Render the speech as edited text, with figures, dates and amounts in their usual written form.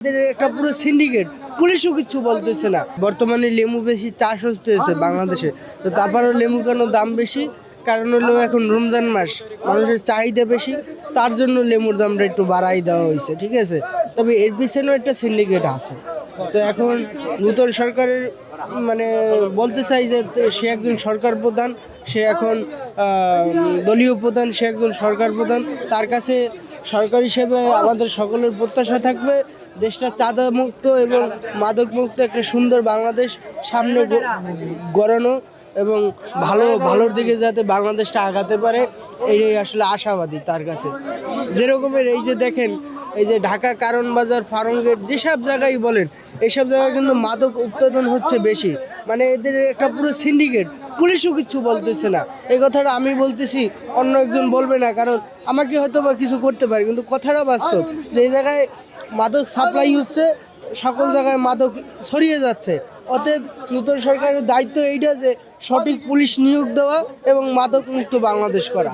এদের একটা পুরো সিন্ডিকেট, পুলিশও কিছু বলতেছে না। বর্তমানে লেবু বেশি চাষ হচ্ছে বাংলাদেশে, তো তারপরেও লেবু কেন দাম বেশি? কারণ হলো এখন রমজান মাস, মানুষের চাহিদা বেশি, তার জন্য লেবুর দামটা একটু বাড়াই দেওয়া হয়েছে, ঠিক আছে। তবে এর পিছনেও একটা সিন্ডিকেট আছে। তো এখন নূতন সরকারের মানে বলতে চাই যে সে একজন সরকার প্রধান, সে এখন দলীয় প্রধান, সে একজন সরকার প্রধান। তার কাছে সরকার হিসেবে আমাদের সকলের প্রত্যাশা থাকবে দেশটা চাঁদা মুক্ত এবং মাদক মুক্ত একটা সুন্দর বাংলাদেশ সামনে গড়ানো, এবং ভালোর দিকে যাতে বাংলাদেশটা আগাতে পারে, এটাই আসলে আশাবাদী তার কাছে। যেরকমের এই যে দেখেন, এই যে ঢাকা কারণ বাজার, ফার্মগেট, যেসব জায়গায় বলেন, এইসব জায়গায় কিন্তু মাদক উৎপাদন হচ্ছে বেশি। মানে এদের একটা পুরো সিন্ডিকেট, পুলিশও কিছু বলতেছে না। এই কথাটা আমি বলতেছি, অন্য একজন বলবে না, কারণ আমাকে হয়তো বা কিছু করতে পারে, কিন্তু কথাটা বাস্তব যে এই জায়গায় মাদক সাপ্লাই হচ্ছে, সকল জায়গায় মাদক ছড়িয়ে যাচ্ছে। অতএব নূতন সরকারের দায়িত্ব এইটা যে সঠিক পুলিশ নিয়োগ দেওয়া এবং মাদক মুক্ত বাংলাদেশ করা।